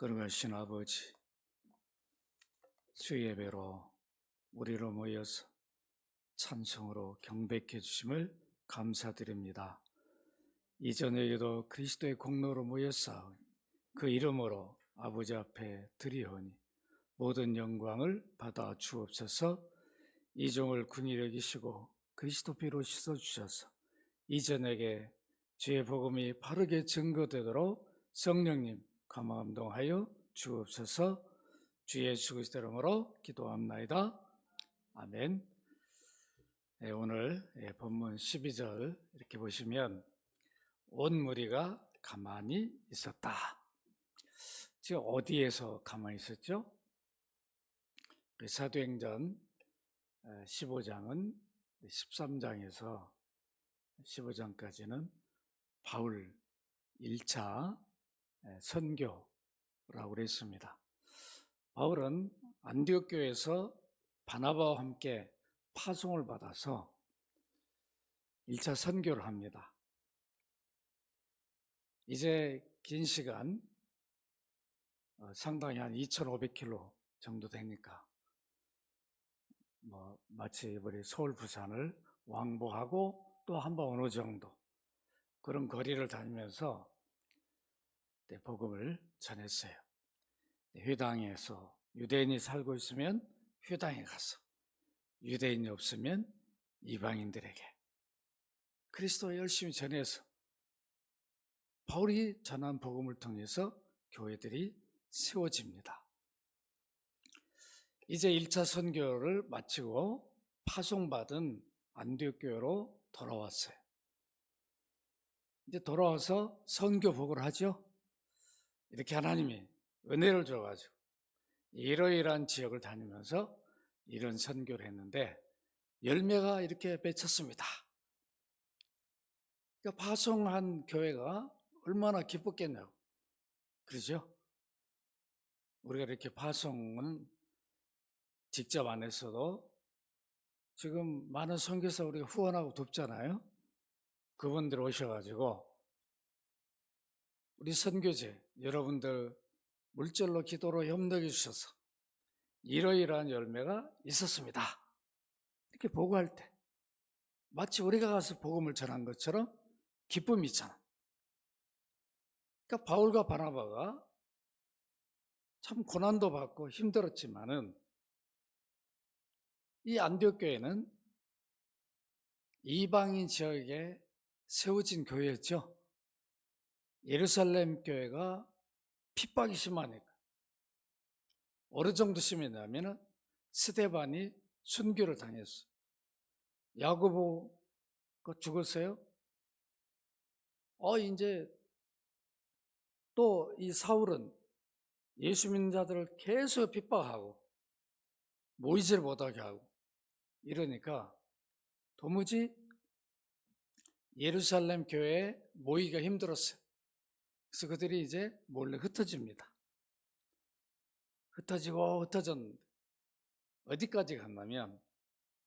거룩하신 아버지, 주 예배로 우리로 모여서 찬송으로 경배해 주심을 감사드립니다. 이 저녁에도 그리스도의 공로로 모였사오니 그 이름으로 아버지 앞에 드리오니 모든 영광을 받아 주옵소서. 이 종을 긍휼히 여기시고 그리스도 피로 씻어주셔서 이 저녁에 주의 복음이 바르게 증거되도록 성령님 감화감동하여 주옵소서. 주 예수 그리스도 이름으로 기도합나이다. 아멘. 네, 오늘 본문 12절 이렇게 보시면 온 무리가 가만히 있었다. 지금 어디에서 가만히 있었죠? 사도행전 15장은 13장에서 15장까지는 바울 1차 선교라고 그랬습니다. 바울은 안디옥 교회에서 바나바와 함께 파송을 받아서 1차 선교를 합니다. 이제 긴 시간 상당히 한 2,500km 정도 되니까 마치 우리 서울 부산을 왕복하고 또 한 번 어느 정도 그런 거리를 다니면서 복음을 전했어요. 회당에서 유대인이 살고 있으면 회당에 가서, 유대인이 없으면 이방인들에게 그리스도 열심히 전해서 바울이 전한 복음을 통해서 교회들이 세워집니다. 이제 1차 선교를 마치고 파송받은 안디옥 교회로 돌아왔어요. 이제 돌아와서 선교복을 하죠. 이렇게 하나님이 은혜를 줘가지고 이러이러한 지역을 다니면서 이런 선교를 했는데 열매가 이렇게 맺혔습니다. 그러니까 파송한 교회가 얼마나 기뻤겠냐고. 그러죠? 우리가 이렇게 파송은 직접 안 했어도 지금 많은 선교사 우리가 후원하고 돕잖아요. 그분들 오셔가지고 우리 선교제 여러분들 물질로 기도로 협력해 주셔서 이러이러한 열매가 있었습니다. 이렇게 보고할 때 마치 우리가 가서 복음을 전한 것처럼 기쁨이 있잖아. 그러니까 바울과 바나바가 참 고난도 받고 힘들었지만은 이 안디옥 교회는 이방인 지역에 세워진 교회였죠. 예루살렘 교회가 핍박이 심하니까 어느 정도 심했냐면은 스데반이 순교를 당했어요. 야고보가 죽었어요. 이제 또 이 사울은 예수 믿는 자들을 계속 핍박하고 모이지를 못하게 하고 이러니까 도무지 예루살렘 교회에 모이기가 힘들었어요. 그래서 그들이 이제 몰래 흩어집니다. 흩어졌는데 어디까지 갔냐면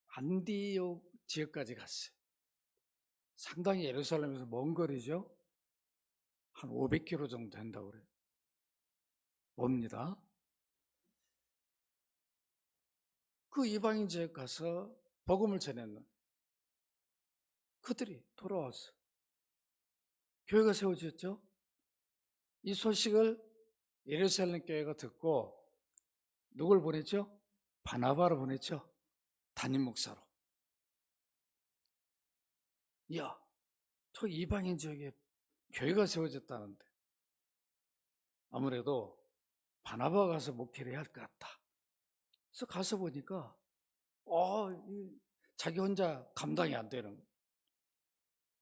안디옥 지역까지 갔어요. 상당히 예루살렘에서 먼 거리죠. 한 500km 정도 된다고 그래요. 멉니다. 그 이방인 지역 가서 복음을 전했는 그들이 돌아왔어요. 교회가 세워졌죠. 이 소식을 예루살렘 교회가 듣고 누굴 보냈죠? 바나바를 보냈죠. 담임 목사로. 야, 저 이방인 지역에 교회가 세워졌다는데 아무래도 바나바가 가서 목회를 해야 할 것 같다. 그래서 가서 보니까 자기 혼자 감당이 안 되는 거예요.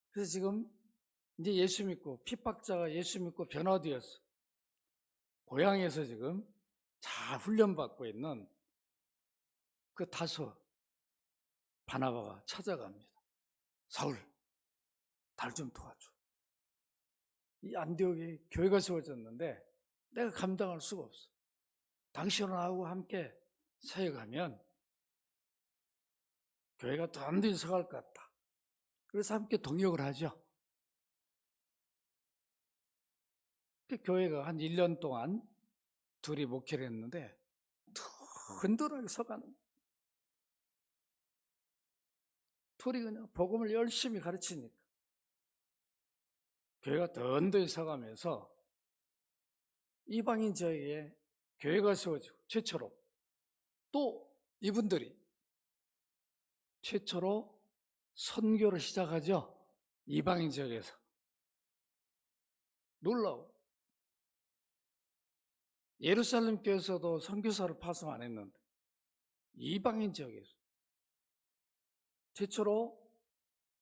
그래서 지금 이제 예수 믿고 핍박자가 예수 믿고 변화되었어. 고향에서 지금 잘 훈련받고 있는 그 다소 바나바가 찾아갑니다. 사울, 날 좀 도와줘. 이 안디옥에 교회가 세워졌는데 내가 감당할 수가 없어. 당신하고 함께 사역하면 교회가 더 안 된 서갈 것 같다. 그래서 함께 동역을 하죠. 그 교회가 한 1년 동안 둘이 목회를 했는데 든든하게 서가는, 둘이 그냥 복음을 열심히 가르치니까 교회가 든든히 서가면서 이방인 지역에 교회가 세워지고, 최초로 또 이분들이 최초로 선교를 시작하죠. 이방인 지역에서. 놀라워. 예루살렘 교회에서도 선교사를 파송 안 했는데 이방인 지역에서 최초로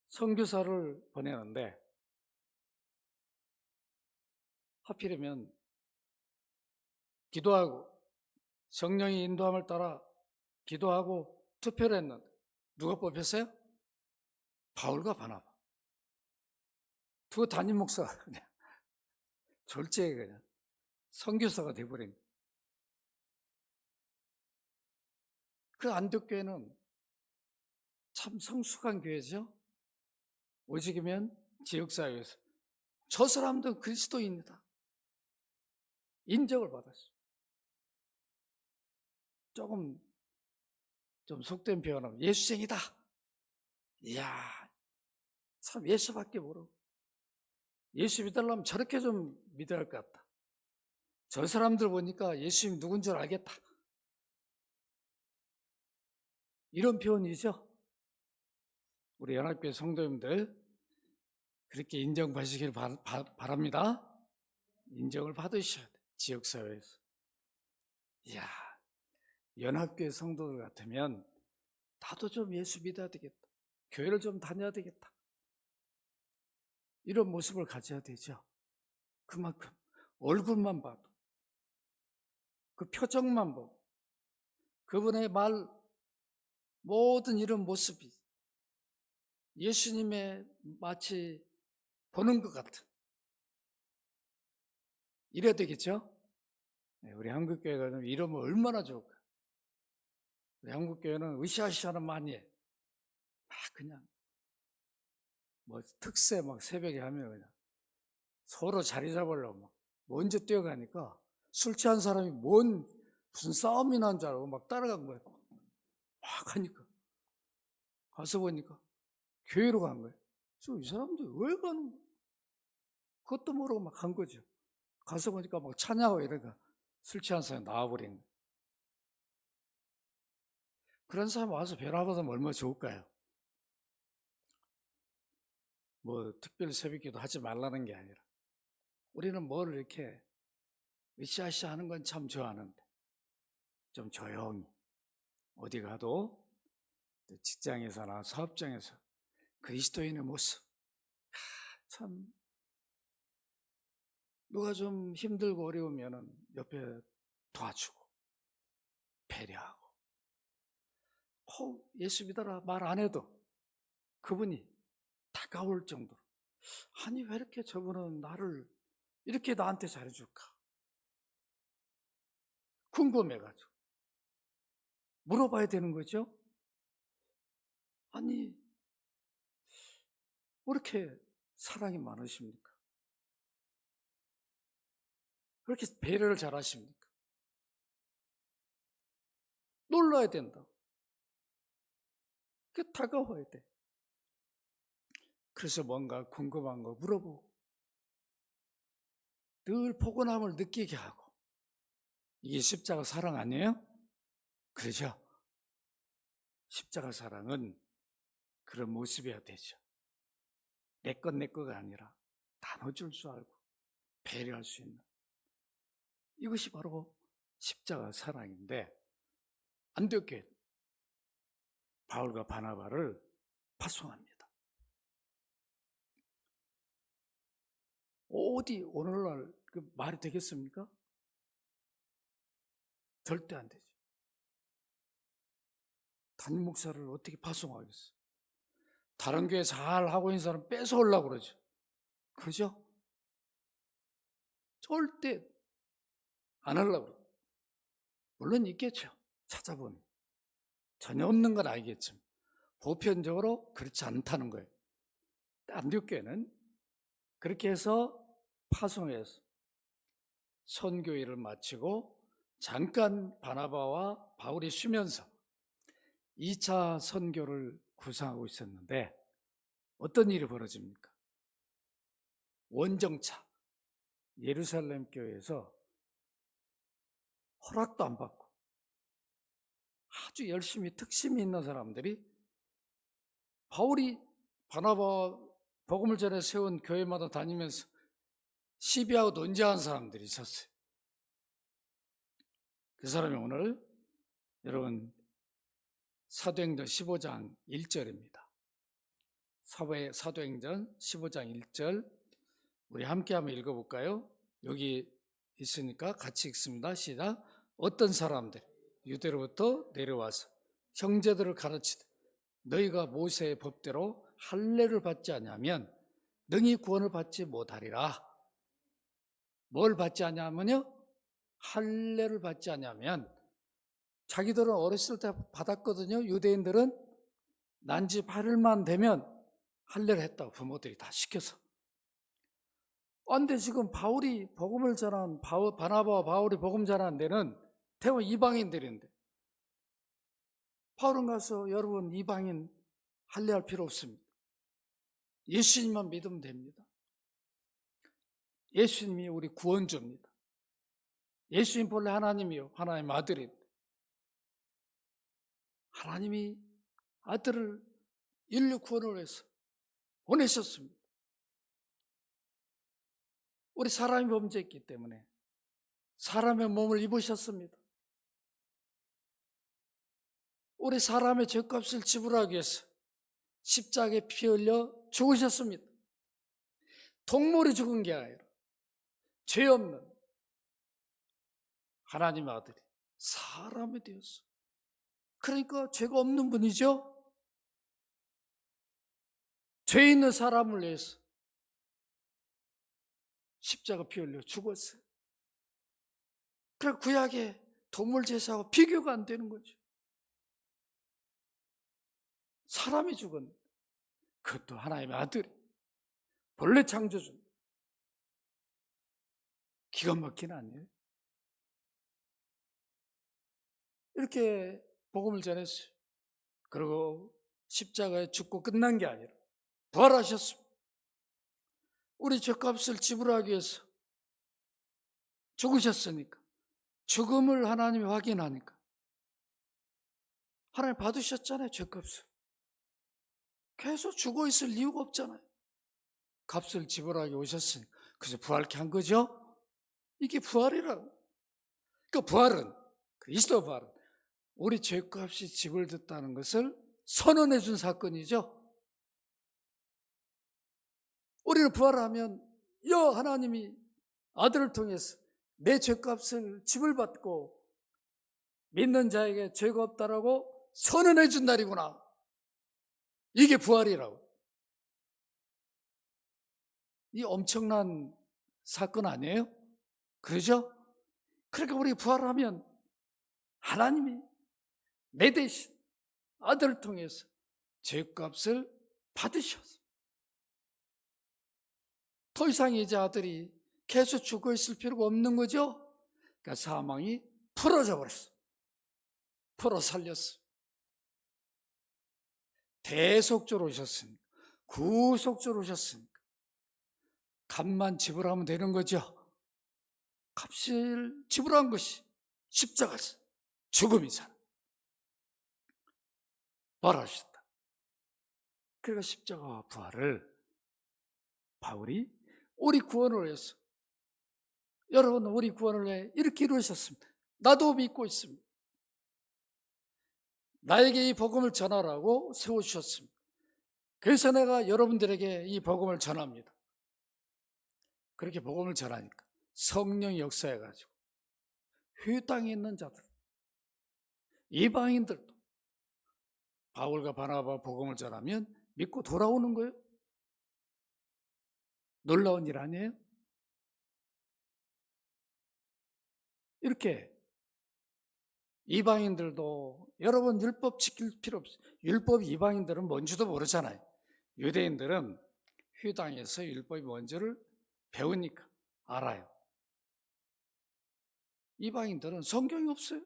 선교사를 보내는데, 하필이면 기도하고 성령의 인도함을 따라 기도하고 투표를 했는데 누가 뽑혔어요? 바울과 바나바. 두 담임 목사가 그냥 졸지에 그냥 선교사가 돼버린. 그 안디옥교회는 참 성숙한 교회죠. 오직이면 지역사회에서 저 사람도 그리스도인이다 인정을 받았어요. 조금 좀 속된 표현하면 예수쟁이다. 이야, 참 예수밖에 모르고, 예수 믿으려면 저렇게 좀 믿어야 할 것 같다. 저 사람들 보니까 예수님 누군 줄 알겠다. 이런 표현이죠. 우리 연합교회 성도님들 그렇게 인정받으시길 바랍니다. 인정을 받으셔야 돼, 지역사회에서. 이야, 연합교회 성도들 같으면 나도 좀 예수 믿어야 되겠다, 교회를 좀 다녀야 되겠다, 이런 모습을 가져야 되죠. 그만큼 얼굴만 봐도, 그 표정만 보고, 그분의 말, 모든 이런 모습이 예수님의 마치 보는 것 같은, 이래야 되겠죠. 우리 한국교회가 좀 이러면 얼마나 좋을까. 우리 한국교회는 으쌰으쌰는 많이 해. 막 그냥 뭐 특세 막 새벽에 하면 그냥 서로 자리 잡으려고 막 먼저 뛰어가니까 술 취한 사람이 무슨 싸움이 난 줄 알고 막 따라간 거예요. 막 하니까 가서 보니까 교회로 간 거예요. 이 사람들 왜 가는 거야? 그것도 모르고 막 간 거죠. 가서 보니까 막 찬양하고 이러니까 술 취한 사람이 나와버린 거예요. 그런 사람 와서 변화받으면 얼마나 좋을까요? 뭐 특별 새벽기도 하지 말라는 게 아니라, 우리는 뭘 이렇게 으쌰으쌰 하는 건 참 좋아하는데 좀 조용히 어디 가도, 직장에서나 사업장에서 그리스도인의 모습, 참 누가 좀 힘들고 어려우면 옆에 도와주고 배려하고, 예수 믿어라 말 안 해도 그분이 다가올 정도로, 아니 왜 이렇게 저분은 나를 이렇게 나한테 잘해줄까 궁금해가지고 물어봐야 되는 거죠. 아니 왜 이렇게 사랑이 많으십니까? 왜 이렇게 배려를 잘하십니까? 놀라야 된다. 그 다가와야 돼. 그래서 뭔가 궁금한 거 물어보고 늘 포근함을 느끼게 하고, 이게 십자가 사랑 아니에요? 그러죠? 십자가 사랑은 그런 모습이어야 되죠. 내 거가 아니라 나눠줄 줄 알고 배려할 수 있는, 이것이 바로 십자가 사랑인데, 안디옥교회 바울과 바나바를 파송합니다. 어디 오늘날 그 말이 되겠습니까? 절대 안 되죠. 담임 목사를 어떻게 파송하겠어요? 다른 교회 잘 하고 있는 사람 뺏어오려고 그러죠. 그러죠? 절대 안 하려고 그래요. 물론 있겠죠. 찾아보면 전혀 없는 건 알겠지만 보편적으로 그렇지 않다는 거예요. 안디옥교회는 그렇게 해서 파송해서 선교일을 마치고 잠깐 바나바와 바울이 쉬면서 2차 선교를 구상하고 있었는데 어떤 일이 벌어집니까? 원정차 예루살렘 교회에서 허락도 안 받고 아주 열심히 특심이 있는 사람들이 바울이 바나바 복음을 전해 세운 교회마다 다니면서 시비하고 논쟁한 사람들이 있었어요. 그 사람이 오늘 여러분 사도행전 15장 1절입니다. 사도행전 15장 1절 우리 함께 한번 읽어볼까요? 여기 있으니까 같이 읽습니다. 시작. 어떤 사람들 유대로부터 내려와서 형제들을 가르치되 너희가 모세의 법대로 할례를 받지 않으면 능히 구원을 받지 못하리라. 뭘 받지 않으면요? 할례를 받지 않으면 자기들은 어렸을 때 받았거든요. 유대인들은 난지 8일만 되면 할례를 했다고 부모들이 다 시켜서. 그런데 지금 바울이 복음을 전한 바나바와 바울이 복음 전한 데는 대부분 이방인들인데 바울은 가서 여러분 이방인 할례할 필요 없습니다. 예수님만 믿으면 됩니다. 예수님이 우리 구원주입니다. 예수님 본래 하나님이요 하나님 아들인데 하나님이 아들을 인류 구원을 위해서 보내셨습니다. 우리 사람이 범죄했기 때문에 사람의 몸을 입으셨습니다. 우리 사람의 죄값을 지불하기 위해서 십자가에 피 흘려 죽으셨습니다. 동물이 죽은 게 아니라 죄 없는 하나님의 아들이 사람이 되었어. 그러니까 죄가 없는 분이죠. 죄 있는 사람을 위해서 십자가 피 흘려 죽었어요. 그래 구약의 동물 제사하고 비교가 안 되는 거죠. 사람이 죽은 그것도 하나님의 아들이 본래 창조주. 기가 막히는 아니에요? 이렇게 복음을 전했어요. 그리고 십자가에 죽고 끝난 게 아니라 부활하셨습니다. 우리 죄값을 지불하기 위해서 죽으셨으니까 죽음을 하나님이 확인하니까 하나님 받으셨잖아요. 죄값을. 계속 죽어 있을 이유가 없잖아요. 값을 지불하기 오셨으니까 그래서 부활케 한 거죠. 이게 부활이라고. 그러니까 부활은 그리스도 부활은 우리 죄값이 지불됐다는 것을 선언해 준 사건이죠. 우리는 부활하면 하나님이 아들을 통해서 내 죄값을 지불받고 믿는 자에게 죄가 없다라고 선언해 준 날이구나. 이게 부활이라고. 이 엄청난 사건 아니에요? 그러죠? 그러니까 우리 부활하면 하나님이 내 대신 아들을 통해서 죄값을 받으셨어요. 더 이상 이제 아들이 계속 죽어 있을 필요가 없는 거죠. 그러니까 사망이 풀어져 버렸어. 풀어 살렸어. 대속적으로 오셨으니까, 구속적으로 오셨으니까 값만 지불하면 되는 거죠. 값을 지불한 것이 십자가에서 죽음이잖아. 부활하셨다. 그러니까 십자가와 부활을 바울이 우리 구원을 위해서, 여러분 우리 구원을 위해 이렇게 이루셨습니다. 나도 믿고 있습니다. 나에게 이 복음을 전하라고 세워주셨습니다. 그래서 내가 여러분들에게 이 복음을 전합니다. 그렇게 복음을 전하니까 성령이 역사해가지고 그 땅에 있는 자들, 이방인들도 바울과 바나바 복음을 전하면 믿고 돌아오는 거예요. 놀라운 일 아니에요? 이렇게 이방인들도 여러분 율법 지킬 필요 없어요. 율법 이방인들은 뭔지도 모르잖아요. 유대인들은 회당에서 율법이 뭔지를 배우니까 알아요. 이방인들은 성경이 없어요.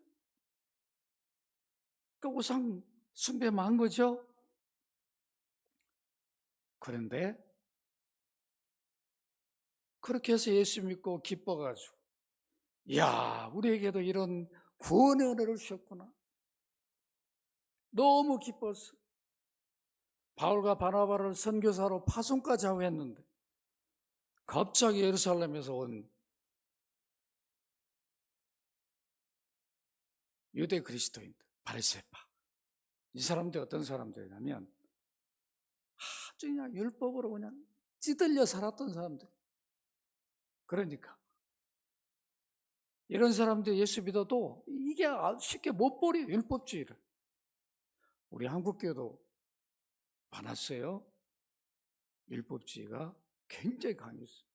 그러니까 우상 숭배만 한 거죠. 그런데 그렇게 해서 예수 믿고 기뻐가지고, 이야, 우리에게도 이런 구원의 은혜를 주셨구나. 너무 기뻤어. 바울과 바나바를 선교사로 파송까지 하고 했는데 갑자기 예루살렘에서 온 유대 그리스도인들, 바리새파, 이 사람들이 어떤 사람들이냐면 아주 그냥 율법으로 그냥 찌들려 살았던 사람들. 그러니까 이런 사람들이 예수 믿어도 이게 쉽게 못 버려, 율법주의를. 우리 한국교도 많았어요. 율법주의가 굉장히 강했어요.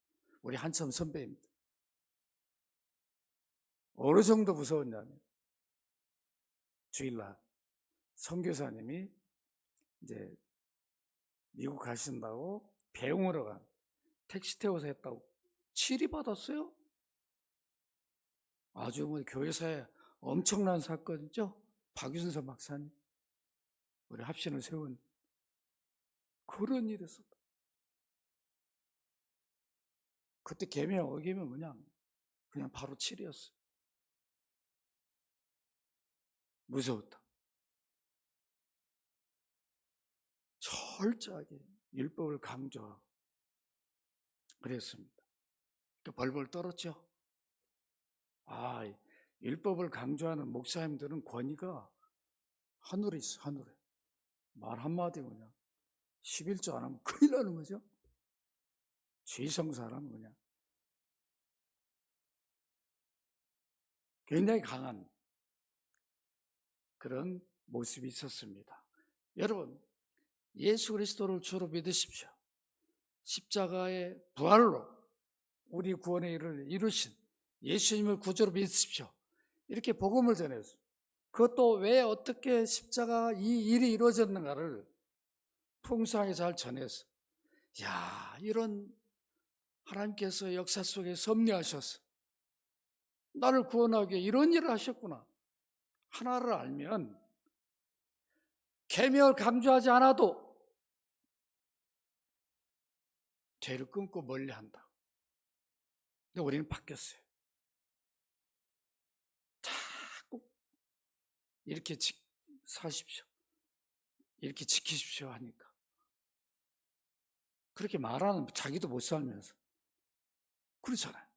우리 한참 선배입니다. 어느 정도 무서웠냐면 주일날 선교사님이 이제 미국 가신다고 배웅으로 간 택시 태워서 했다고 치리받았어요. 아주 뭐 교회사에 엄청난 사건이죠. 박윤서 박사님, 우리 합신을 세운 그런 일이 있었다. 그때 계명 어기면 그냥 바로 치리였어요. 무서웠다. 철저하게 율법을 강조하고 그랬습니다. 벌벌 떨었죠. 율법을 강조하는 목사님들은 권위가 하늘에 있어, 하늘에. 말 한마디 11조 안 하면 큰일 나는 거죠. 죄성사라면 굉장히 강한 그런 모습이 있었습니다. 여러분, 예수 그리스도를 주로 믿으십시오. 십자가의 부활로 우리 구원의 일을 이루신 예수님을 구주로 믿으십시오. 이렇게 복음을 전했어요. 그것도 왜 어떻게 십자가 이 일이 이루어졌는가를 풍성하게 잘 전했어. 야, 이런 하나님께서 역사 속에 섭리하셔서 나를 구원하기 위해 이런 일을 하셨구나. 하나를 알면 계명을 강조하지 않아도 죄를 끊고 멀리한다. 근데 우리는 바뀌었어요. 자꾸 이렇게 사십시오, 이렇게 지키십시오 하니까 그렇게 말하는 자기도 못 살면서 그렇잖아요.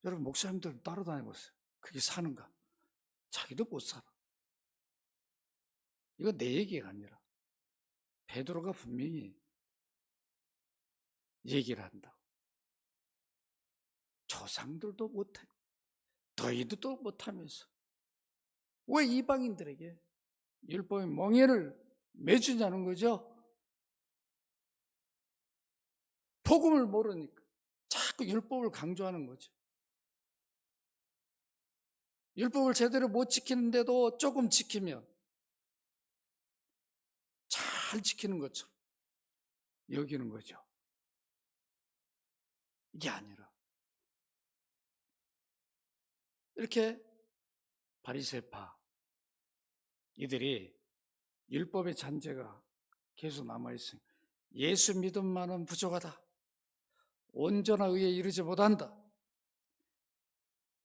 여러분 목사님들 따라다니보세요. 그게 사는가? 자기도 못 살아. 이건 내 얘기가 아니라 베드로가 분명히 얘기를 한다. 조상들도 못해, 너희들도 못하면서 왜 이방인들에게 율법의 멍에를 매주냐는 거죠. 복음을 모르니까 자꾸 율법을 강조하는 거죠. 율법을 제대로 못 지키는데도 조금 지키면 잘 지키는 것처럼 여기는 거죠. 이게 아니라 이렇게 바리새파 이들이 율법의 잔재가 계속 남아있으니 예수 믿음만은 부족하다, 온전한 의에 이르지 못한다.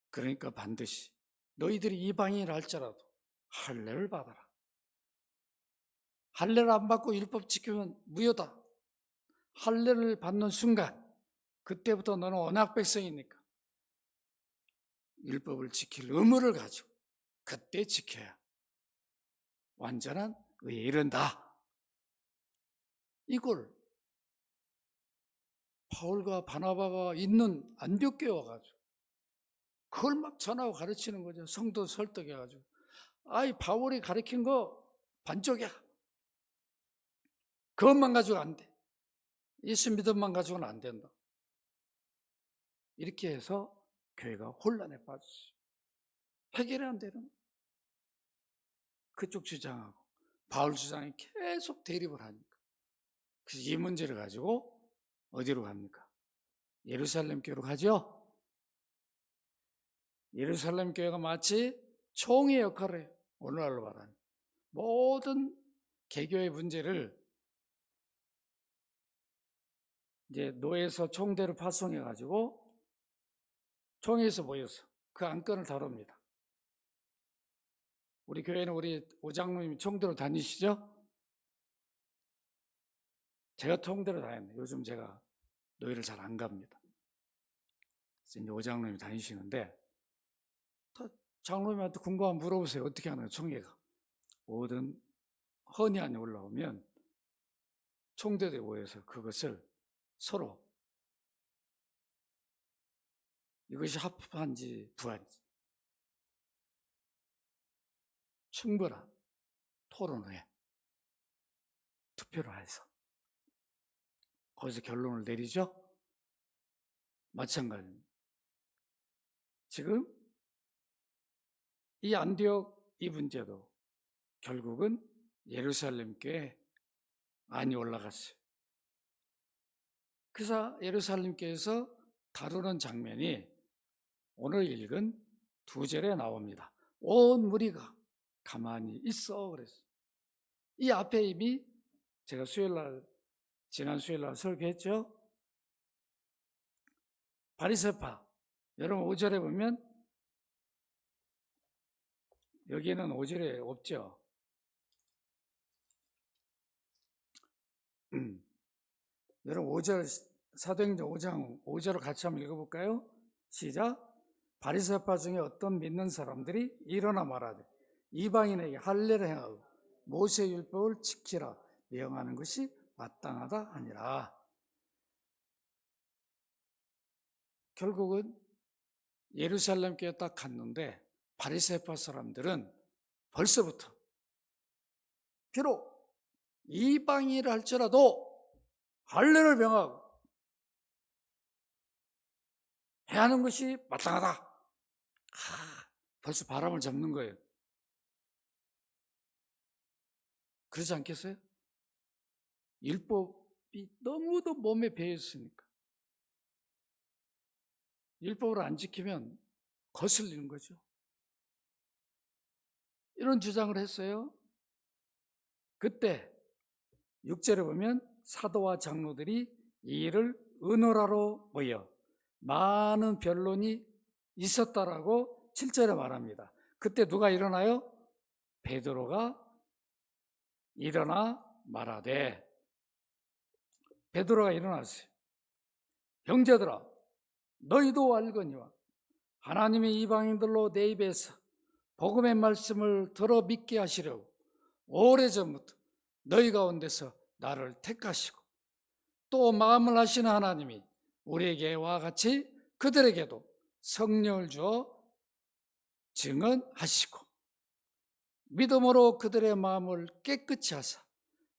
그러니까 반드시 너희들이 이방인을 할지라도 할례를 받아라. 할례를 안 받고 율법 지키면 무효다. 할례를 받는 순간 그때부터 너는 언약 백성이니까 율법을 지킬 의무를 가지고 그때 지켜야 완전한 의에 이른다. 이걸 바울과 바나바가 있는 안디옥교에 와가지고 그걸 막 전하고 가르치는 거죠. 성도 설득해가지고 바울이 가르친 거 반쪽이야. 그것만 가지고 안 돼. 예수 믿음만 가지고는 안 된다. 이렇게 해서 교회가 혼란에 빠졌어요. 해결이 안 되는 그쪽 주장하고 바울 주장이 계속 대립을 하니까 그래서 이 문제를 가지고 어디로 갑니까? 예루살렘 교회로 가죠. 예루살렘 교회가 마치 총의 역할을 해요. 오늘날로 말하는 모든 개교의 문제를 이제 노예에서 총대로 파송해 가지고 총회에서 모여서 그 안건을 다룹니다. 우리 교회는 우리 오장로님이 총대로 다니시죠? 제가 총대로 다녔는데 요즘 제가 노예를 잘 안 갑니다. 그래서 이제 오장로님이 다니시는데 장로님한테 궁금하면 물어보세요. 어떻게 하나요? 총회가 모든 헌의안이 올라오면 총대들이 모여서 그것을 서로 이것이 합한지 부한지 충분한 토론 후에 투표를 해서 거기서 결론을 내리죠. 마찬가지입니다. 지금 이 안디옥 이 문제도 결국은 예루살렘 교회에 안이 올라갔어요. 그래서 예루살렘 교회에서 다루는 장면이 오늘 읽은 2절에 나옵니다. 온 무리가 가만히 있어 그랬어요. 이 앞에 이미 제가 지난 수요일날 설교했죠. 바리새파, 여러분 5절에 보면 여기는 5절에 없죠. 여러분 5절 사도행전 5장 5절을 같이 한번 읽어볼까요? 시작. 바리새파 중에 어떤 믿는 사람들이 일어나 말하되 이방인에게 할례를 행하고 모세의 율법을 지키라 명하는 것이 마땅하다 하니라. 결국은 예루살렘 교회 딱 갔는데 바리새파 사람들은 벌써부터 비록 이방인이라 할지라도 할례를 명하고 해야 하는 것이 마땅하다. 벌써 바람을 잡는 거예요. 그렇지 않겠어요? 율법이 너무도 몸에 배어있으니까 율법을 안 지키면 거슬리는 거죠. 이런 주장을 했어요. 그때 6절에 보면 사도와 장로들이 이 일을 의논하러 모여 많은 변론이 있었다라고 7절에 말합니다. 그때 누가 일어나요? 베드로가 일어나 말하되, 베드로가 일어났어요. 형제들아, 너희도 알거니와 하나님의 이방인들로 내 입에서 복음의 말씀을 들어 믿게 하시려고 오래전부터 너희 가운데서 나를 택하시고 또 마음을 하시는 하나님이 우리에게와 같이 그들에게도 성령을 주어 증언하시고 믿음으로 그들의 마음을 깨끗이 하사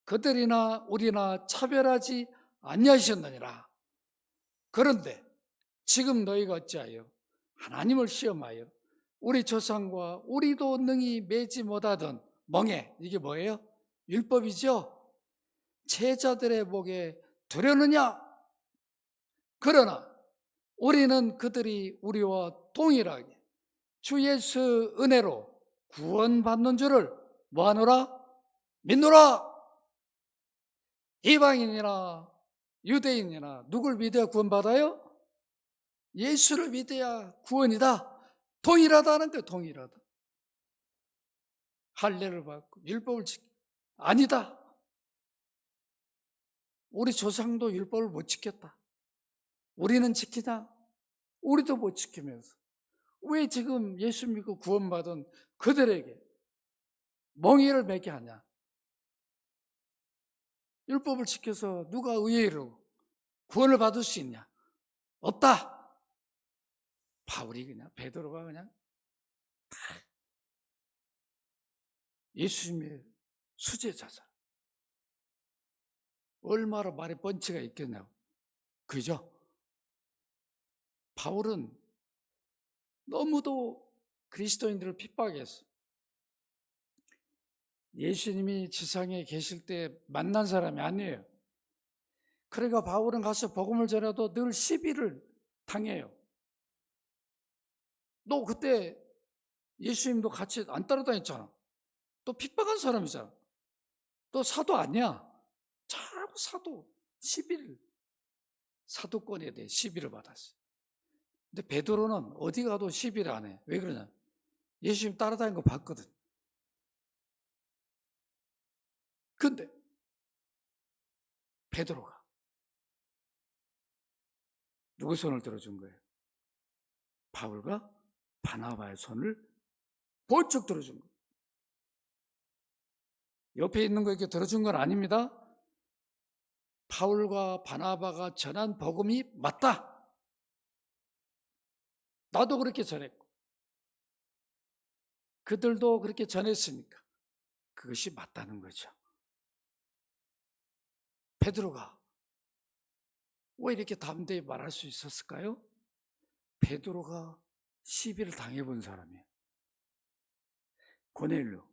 그들이나 우리나 차별하지 아니하셨느니라. 그런데 지금 너희가 어찌하여 하나님을 시험하여 우리 조상과 우리도 능히 매지 못하던 멍에, 이게 뭐예요? 율법이죠. 제자들의 목에 두려느냐? 그러나 우리는 그들이 우리와 동일하게 주 예수 은혜로 구원받는 줄을 뭐하노라? 믿노라. 이방인이나 유대인이나 누굴 믿어야 구원받아요? 예수를 믿어야 구원이다. 동일하다는 거예요. 동일하다. 할례를 받고 율법을 지키 아니다. 우리 조상도 율법을 못 지켰다. 우리는 지키자. 우리도 못 지키면서 왜 지금 예수 믿고 구원받은 그들에게 멍에를 매게 하냐? 율법을 지켜서 누가 의외로 구원을 받을 수 있냐? 없다. 바울이 그냥 베드로가 그냥 예수님의 수제자잖아. 얼마나 말에 펀치가 있겠냐고. 그죠? 바울은 너무도 그리스도인들을 핍박했어. 예수님이 지상에 계실 때 만난 사람이 아니에요. 그러니까 바울은 가서 복음을 전해도 늘 시비를 당해요. 너 그때 예수님도 같이 안 따라다녔잖아. 또 핍박한 사람이잖아. 또 사도 아니야. 자꾸 사도 시비를 사도권에 대해 시비를 받았어요. 근데 베드로는 어디 가도 시비를 안 해. 왜 그러냐? 예수님 따라다니는 거 봤거든. 근데 베드로가 누구 손을 들어준 거예요? 바울과 바나바의 손을 번쩍 들어준 거예요. 옆에 있는 거 이렇게 들어준 건 아닙니다. 바울과 바나바가 전한 복음이 맞다. 나도 그렇게 전했고 그들도 그렇게 전했으니까 그것이 맞다는 거죠. 베드로가 왜 이렇게 담대히 말할 수 있었을까요? 베드로가 시비를 당해본 사람이에요. 고넬료,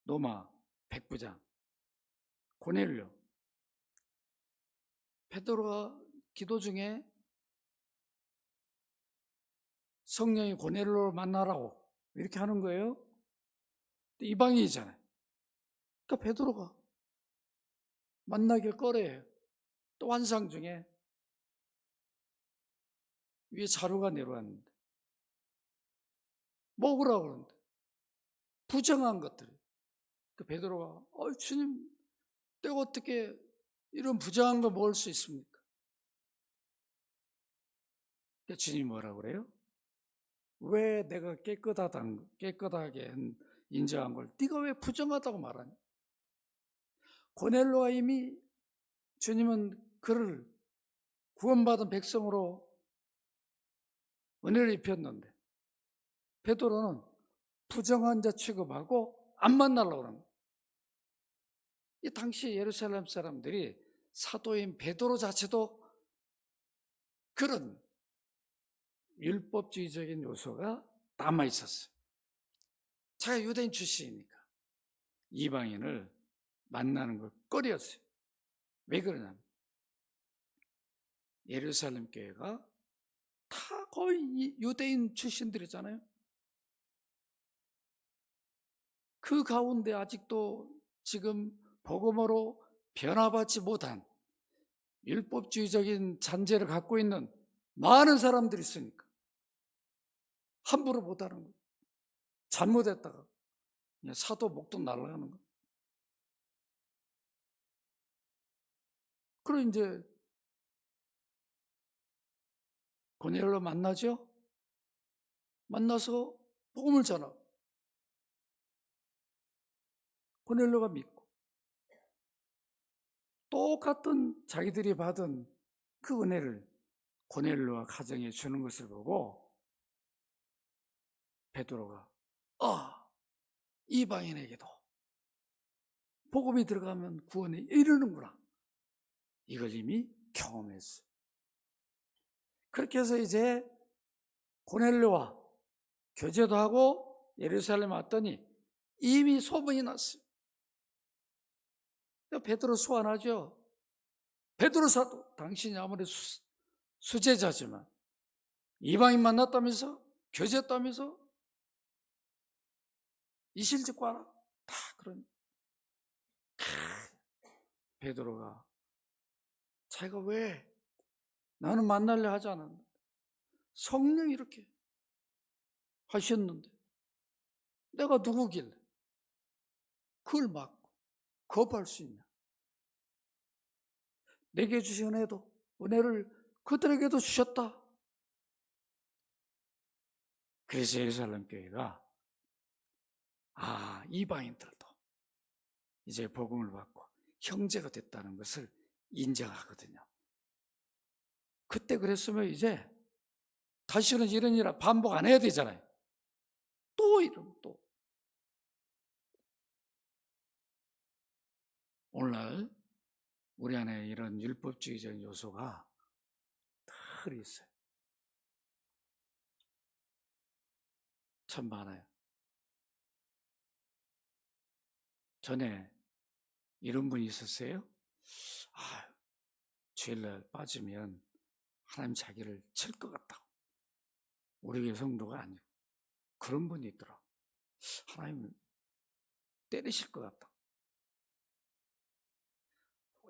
로마 백부장, 고넬료. 베드로가 기도 중에 성령이 고넬료를 만나라고 이렇게 하는 거예요. 이방인이잖아요. 그러니까 베드로가 만나길 꺼려해요. 또 환상 중에 위에 자루가 내려왔는데 먹으라고 그러는데 부정한 것들. 그 베드로가 주님, 내가 어떻게 이런 부정한 거 먹을 수 있습니까? 그러니까 주님이 뭐라고 그래요? 왜 내가 깨끗하게 인정한 걸 네가 왜 부정하다고 말하냐? 고넬로가 이미 주님은 그를 구원받은 백성으로 은혜를 입혔는데 베드로는 부정한 자 취급하고 안 만나려고 그러는 거예요. 이 당시 예루살렘 사람들이 사도인 베드로 자체도 그런 율법주의적인 요소가 남아 있었어요. 자기가 유대인 출신이니까 이방인을 만나는 걸 꺼렸어요. 왜 그러냐면 예루살렘 교회가 다 거의 유대인 출신들이잖아요. 그 가운데 아직도 지금 복음으로 변화받지 못한 율법주의적인 잔재를 갖고 있는 많은 사람들이 있으니까 함부로 못하는 거예요. 잘못했다가 그냥 사도 목돈 날아가는 거예요. 그럼 이제 고넬료 만나죠? 만나서 복음을 전하. 고넬료가 믿고 똑같은 자기들이 받은 그 은혜를 고넬료와 가정에 주는 것을 보고 베드로가 이방인에게도 복음이 들어가면 구원에 이르는구나. 이걸 이미 경험했어요. 그렇게 해서 이제 고넬료와 교제도 하고 예루살렘 왔더니 이미 소문이 났어요. 베드로 소환하죠. 베드로 사도, 당신이 아무리 수제자지만 이방인 만났다면서 교제했다면서 이실직 과라 다 그런. 베드로가 자기가 왜 나는 만날래 하지 않았는데 성령이 이렇게 하셨는데 내가 누구길래 그걸 막고 거부할 수 있냐? 내게 주신 은혜를 그들에게도 주셨다. 그래서 예루살렘 교회가 이방인들도 이제 복음을 받고 형제가 됐다는 것을 인정하거든요. 그때 그랬으면 이제 다시는 이런 일 반복 안 해야 되잖아요. 또 오늘날 우리 안에 이런 율법주의적인 요소가 늘 있어요. 참 많아요. 전에 이런 분이 있었어요. 주일날 빠지면 하나님 자기를 칠 것 같다고. 우리 교회 성도가 아니고 그런 분이 있더라. 하나님 때리실 것 같다.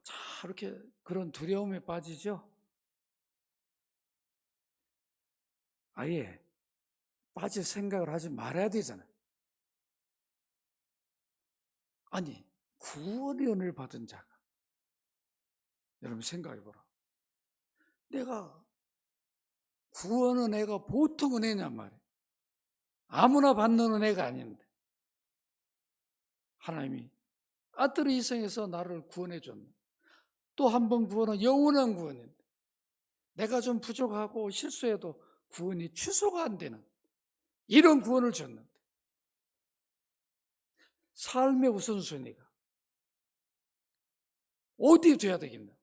자, 이렇게 그런 두려움에 빠지죠. 아예 빠질 생각을 하지 말아야 되잖아요. 아니, 구원의 은혜를 받은 자가, 여러분 생각해보라. 내가 구원 은혜가 보통 은혜냔 말이에요. 아무나 받는 은혜가 아닌데 하나님이 아들을 희생해서 나를 구원해 줬네. 또 한 번 구원은 영원한 구원인데 내가 좀 부족하고 실수해도 구원이 취소가 안 되는 이런 구원을 줬는데 삶의 우선순위가 어디에 둬야 되겠나?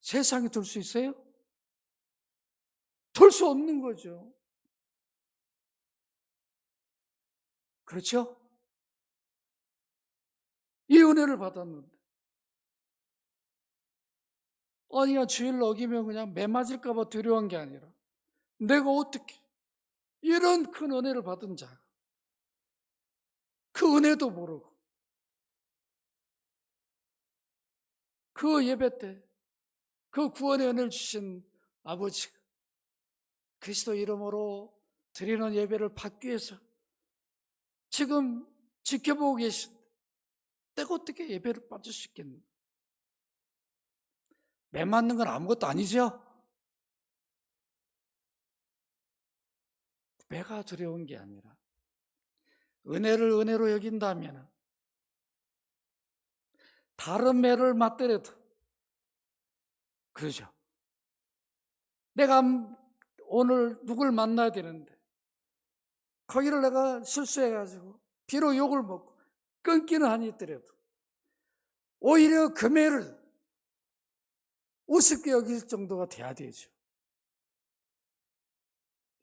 세상에 둘 수 있어요? 둘 수 없는 거죠. 그렇죠? 이 은혜를 받았는데 아니야, 주일 어기면 그냥 매 맞을까 봐 두려운 게 아니라 내가 어떻게 이런 큰 은혜를 받은 자, 그 은혜도 모르고 그 예배 때 그 구원의 은혜를 주신 아버지가 그리스도 이름으로 드리는 예배를 받기 위해서 지금 지켜보고 계신데 내가 어떻게 예배를 받을 수 있겠나? 매 맞는 건 아무것도 아니죠? 매가 두려운 게 아니라 은혜를 은혜로 여긴다면 다른 매를 맞더라도 그러죠. 내가 오늘 누굴 만나야 되는데 거기를 내가 실수해가지고 비록 욕을 먹고 끊기는 한이 있더라도 오히려 그 매를 우습게 여길 정도가 돼야 되죠.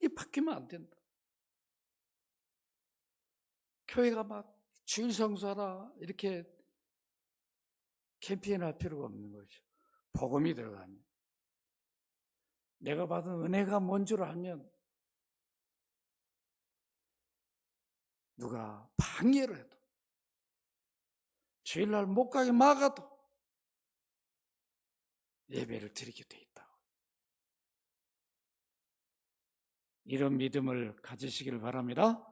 이 바뀌면 안 된다. 교회가 막 주일 성수하라 이렇게 캠페인할 필요가 없는 거죠. 복음이 들어가면 내가 받은 은혜가 뭔 줄 알면 누가 방해를 해도 주일날 못 가게 막아도 예배를 드리게 돼 있다. 이런 믿음을 가지시기를 바랍니다.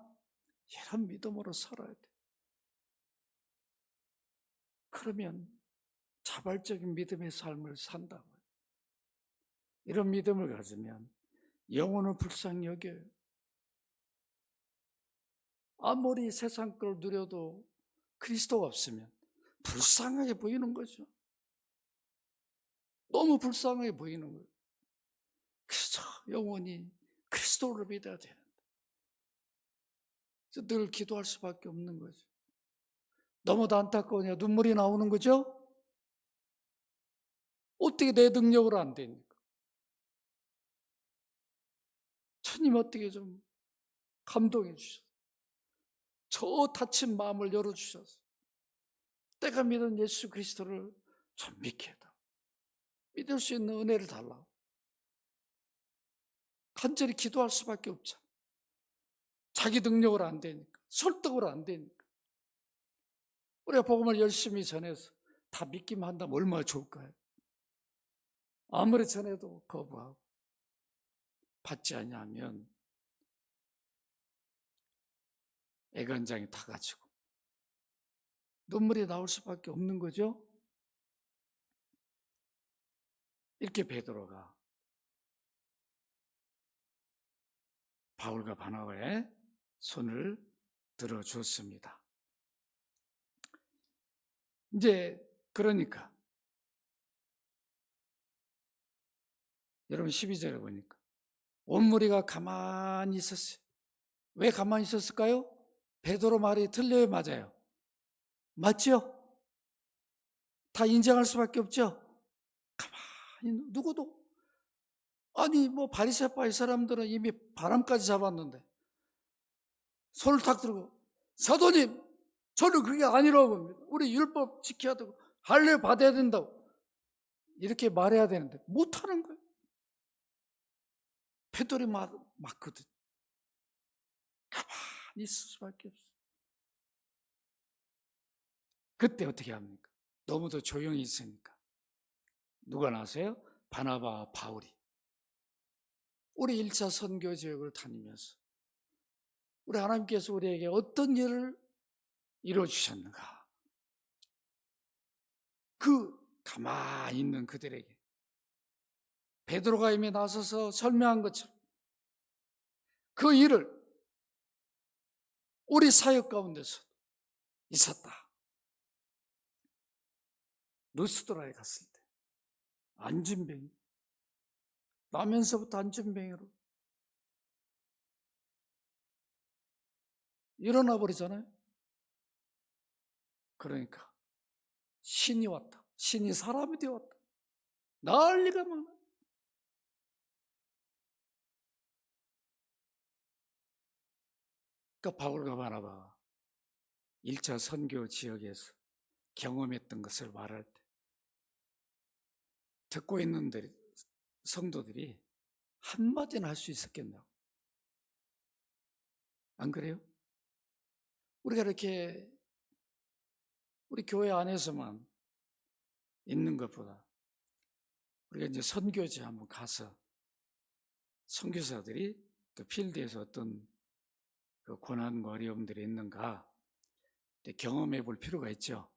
이런 믿음으로 살아야 돼. 그러면 자발적인 믿음의 삶을 산다고요. 이런 믿음을 가지면 영혼을 불쌍히 여겨요. 아무리 세상 걸 누려도 그리스도가 없으면 불쌍하게 보이는 거죠. 너무 불쌍하게 보이는 거예요. 그래서 영혼이 그리스도를 믿어야 되는데 늘 기도할 수밖에 없는 거죠. 너무도 안타까우냐 눈물이 나오는 거죠. 어떻게 내 능력으로 안 되니까. 주님 어떻게 좀 감동해 주셔서 저 다친 마음을 열어주셔서 내가 믿은 예수 그리스도를 좀 믿게 해다. 믿을 수 있는 은혜를 달라. 간절히 기도할 수밖에 없잖아. 자기 능력으로 안 되니까, 설득으로 안 되니까. 우리가 복음을 열심히 전해서 다 믿기만 한다면 얼마나 좋을까요? 아무리 전해도 거부하고 받지 않냐면 애간장이 타가지고 눈물이 나올 수밖에 없는 거죠. 이렇게 베드로가 바울과 바나바의 손을 들어줬습니다. 이제 그러니까 여러분 12절에 보니까 온 무리가 가만히 있었어요. 왜 가만히 있었을까요? 베드로 말이 틀려요, 맞아요? 맞죠? 다 인정할 수밖에 없죠. 가만히 누구도 아니 뭐 바리새파 이 사람들은 이미 바람까지 잡았는데 손을 탁 들고 사도님 저는 그게 아니라고 봅니다. 우리 율법 지켜야 되고 할례 받아야 된다고 이렇게 말해야 되는데 못하는 거예요. 패돌이 맞거든. 가만히 있을 수밖에 없어. 그때 어떻게 합니까? 너무도 조용히 있으니까. 누가 나서요? 바나바와 바울이. 우리 1차 선교 지역을 다니면서 우리 하나님께서 우리에게 어떤 일을 이루어주셨는가? 그 가만히 있는 그들에게 베드로가 이미 나서서 설명한 것처럼 그 일을 우리 사역 가운데서 있었다. 루스드라에 갔을 때 안진뱅이, 나면서부터 안진뱅이로 일어나 버리잖아요. 그러니까 신이 왔다. 신이 사람이 되었다. 난리가 많아. 그러니까 바울과 바나바가 1차 선교 지역에서 경험했던 것을 말할 때 듣고 있는 성도들이 한마디는 할 수 있었겠나? 안 그래요? 우리가 이렇게 우리 교회 안에서만 있는 것보다 우리가 이제 선교지 한번 가서 선교사들이 그 필드에서 어떤 그 고난과 어려움들이 있는가 경험해 볼 필요가 있죠.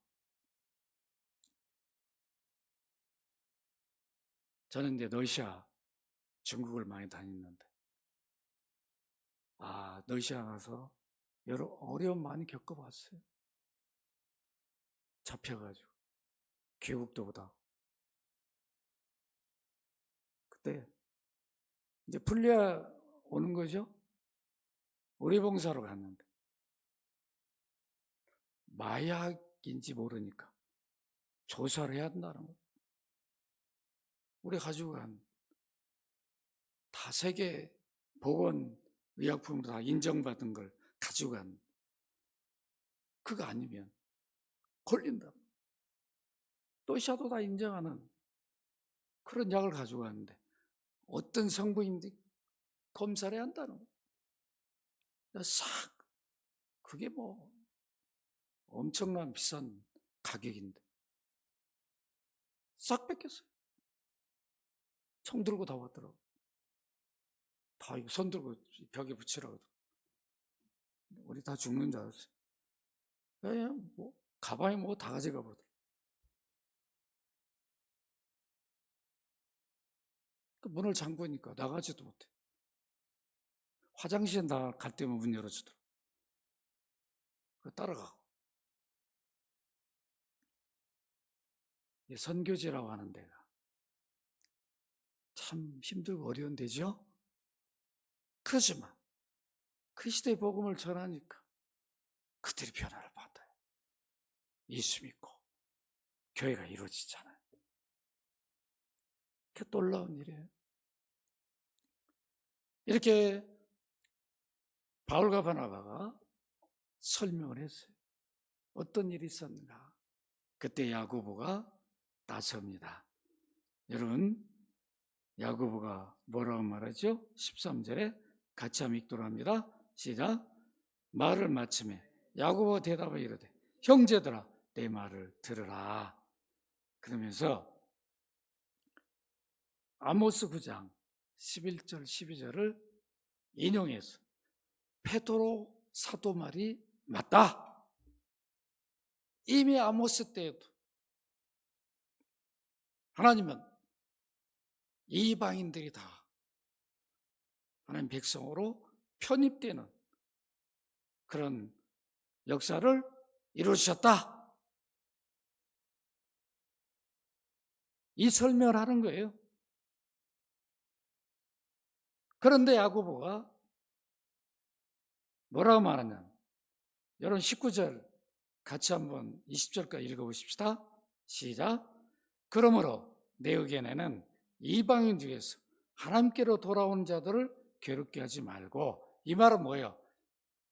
저는 이제 러시아, 중국을 많이 다녔는데, 러시아 가서 여러 어려움 많이 겪어봤어요. 잡혀가지고 귀국도 못하고. 그때 이제 풀려 오는 거죠. 우리 봉사로 갔는데 마약인지 모르니까 조사를 해야 한다는 거예요. 우리 가지고 간 다 세계 보건의약품으로 다 인정받은 걸 가지고 간 그거 아니면 걸린다. 러시아도 다 인정하는 그런 약을 가지고 갔는데 어떤 성분인지 검사를 해야 한다는 거예요. 싹 그게 뭐 엄청난 비싼 가격인데 싹 뺏겼어요. 총 들고 다 왔더라고. 다 이거 손 들고 벽에 붙이라고. 우리 다 죽는 줄 알았어요. 그냥 뭐 가방에 뭐 다 가져가 버리더라고. 그 문을 잠그니까 나가지도 못해. 화장실에 나갈 때만 문 열어주더라고. 따라가고. 이 선교지라고 하는 데가 참 힘들고 어려운 데죠. 그렇지만 그 시대의 복음을 전하니까 그들이 변화를 받아요. 예수 믿고 교회가 이루어지잖아요. 그 놀라운 일이에요. 이렇게 바울과 바나바가 설명을 했어요. 어떤 일이 있었는가? 그때 야고보가 나섭니다. 여러분, 야고보가 뭐라고 말하죠? 13절에 같이 한번 읽도록 합니다. 시작. 말을 마침에 야고보가 대답을 이르되 형제들아 내 말을 들으라. 그러면서 아모스 9장 11절 12절을 인용해서 베드로 사도 말이 맞다. 이미 아모스 때에도 하나님은 이방인들이 다 하나님 백성으로 편입되는 그런 역사를 이루어주셨다. 이 설명을 하는 거예요. 그런데 야고보가 뭐라고 말하냐? 여러분 19절 같이 한번 20절까지 읽어보십시다. 시작. 그러므로 내 의견에는 이방인 중에서 하나님께로 돌아온 자들을 괴롭게 하지 말고, 이 말은 뭐예요?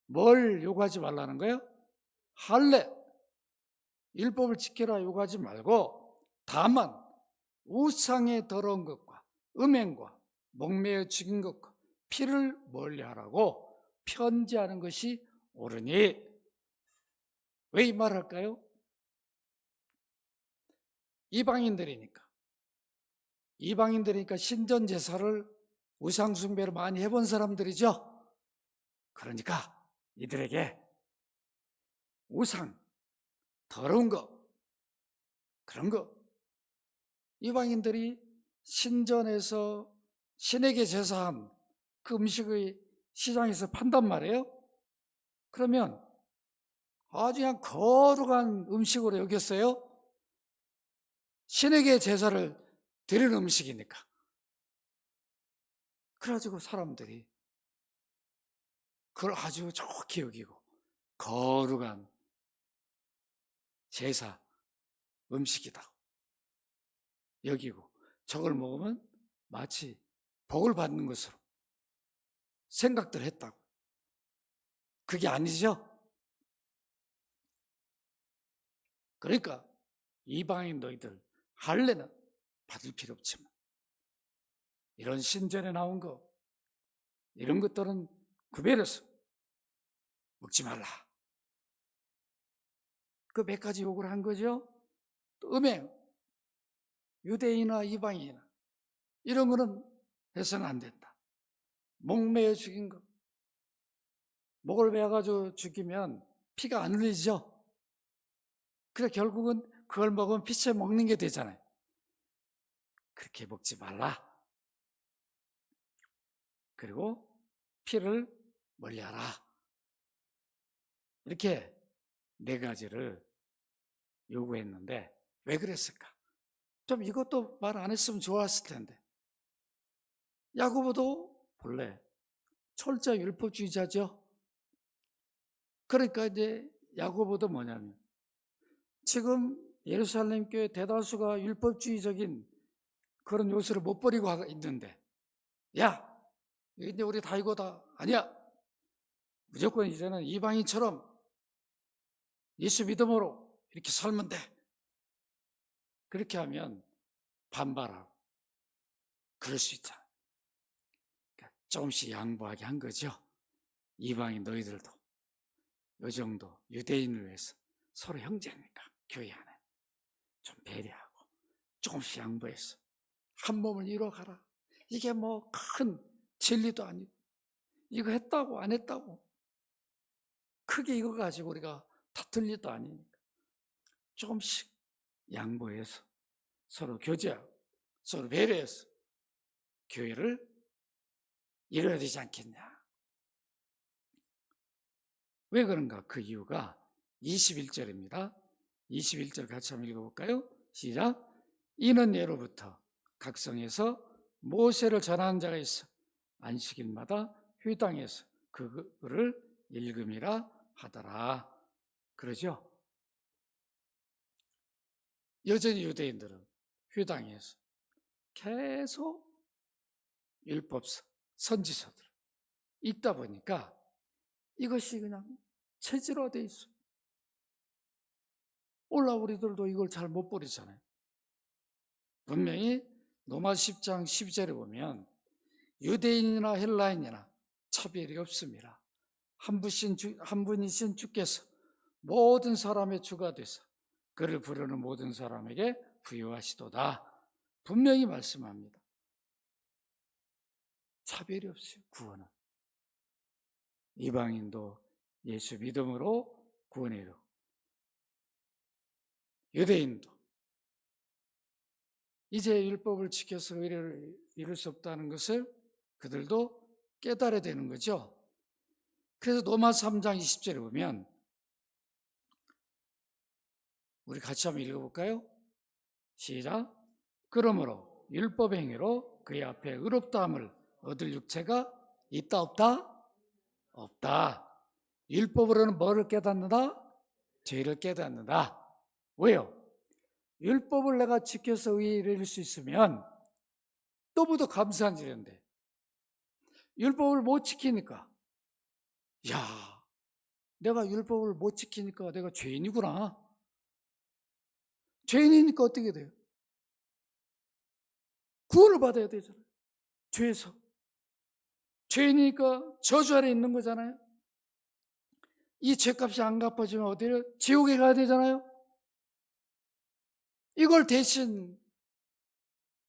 뭘 요구하지 말라는 거예요? 할례, 율법을 지키라 요구하지 말고 다만 우상의 더러운 것과 음행과 목매어 죽인 것과 피를 멀리하라고 편지하는 것이 옳으니. 왜 이 말을 할까요? 이방인들이니까 신전 제사를 우상 숭배를 많이 해본 사람들이죠. 그러니까 이들에게 우상, 더러운 거, 그런 거, 이방인들이 신전에서 신에게 제사한 그 음식의 시장에서 판단 말이에요. 그러면 아주 그냥 거룩한 음식으로 여겼어요. 신에게 제사를 드리는 음식이니까. 그래가지고 사람들이 그걸 아주 좋게 여기고 거룩한 제사 음식이다 여기고, 저걸 먹으면 마치 복을 받는 것으로 생각들 했다고. 그게 아니죠. 그러니까 이방인 너희들 할례는 받을 필요 없지만 이런 신전에 나온 거, 이런 것들은 구별해서 먹지 말라. 그 몇 가지 요구를 한 거죠. 또 음행, 유대인이나 이방인이나 이런 거는 해서는 안 된다. 목매어 죽인 거, 목을 매어가지고 죽이면 피가 안 흘리죠. 그래 결국은 그걸 먹으면 피채 먹는 게 되잖아요. 그렇게 먹지 말라. 그리고 피를 멀리하라. 이렇게 네 가지를 요구했는데 왜 그랬을까? 좀 이것도 말 안 했으면 좋았을 텐데. 야고보도 본래 철저히 율법주의자죠. 그러니까 이제 야고보도 뭐냐면, 지금 예루살렘 교회 대다수가 율법주의적인 그런 요소를 못 버리고 있는데, 야, 이제 우리 다 이거다. 아니야. 무조건 이제는 이방인처럼 예수 믿음으로 이렇게 살면 돼. 그렇게 하면 반발하고 그럴 수 있잖아. 그러니까 조금씩 양보하게 한 거죠. 이방인 너희들도 이 정도 유대인을 위해서, 서로 형제니까 교회 안에 좀 배려하고 조금씩 양보해서 한 몸을 이뤄가라. 이게 뭐 큰 진리도 아니고, 이거 했다고 안 했다고 크게 이거 가지고 우리가 다툴 일도 아니니까 조금씩 양보해서 서로 교제하고 서로 배려해서 교회를 이뤄야 되지 않겠냐. 왜 그런가? 그 이유가 21절입니다. 21절 같이 한번 읽어볼까요? 시작. 이는 예로부터 각성에서 모세를 전하는 자가 있어 안식일마다 회당에서 그를 읽음이라 하더라. 그러죠? 여전히 유대인들은 회당에서 계속 율법서, 선지서들 읽다 보니까 이것이 그냥 체질화되어 있어. 우리들도 이걸 잘 못 버리잖아요. 분명히 로마 10장 12절에 보면 유대인이나 헬라인이나 차별이 없습니다. 한 분이신 주께서 모든 사람의 주가 되사 그를 부르는 모든 사람에게 부여하시도다. 분명히 말씀합니다. 차별이 없어요. 구원은 이방인도 예수 믿음으로 구원에 이르고, 유대인도 이제 율법을 지켜서 의를 이룰 수 없다는 것을 그들도 깨달아야 되는 거죠. 그래서 로마 3장 20절에 보면, 우리 같이 한번 읽어볼까요? 시작. 그러므로 율법 행위로 그의 앞에 의롭다함을 얻을 육체가 있다 없다? 없다. 율법으로는 뭐를 깨닫는다? 죄를 깨닫는다. 왜요? 율법을 내가 지켜서 의에 이를 수 있으면 너무도 감사한 일인데, 율법을 못 지키니까, 야, 내가 율법을 못 지키니까 내가 죄인이구나. 죄인이니까 어떻게 돼요? 구원을 받아야 되잖아요. 죄에서 죄인이니까 저주 아래 있는 거잖아요. 이 죄값이 안 갚아지면 어디를? 지옥에 가야 되잖아요. 이걸 대신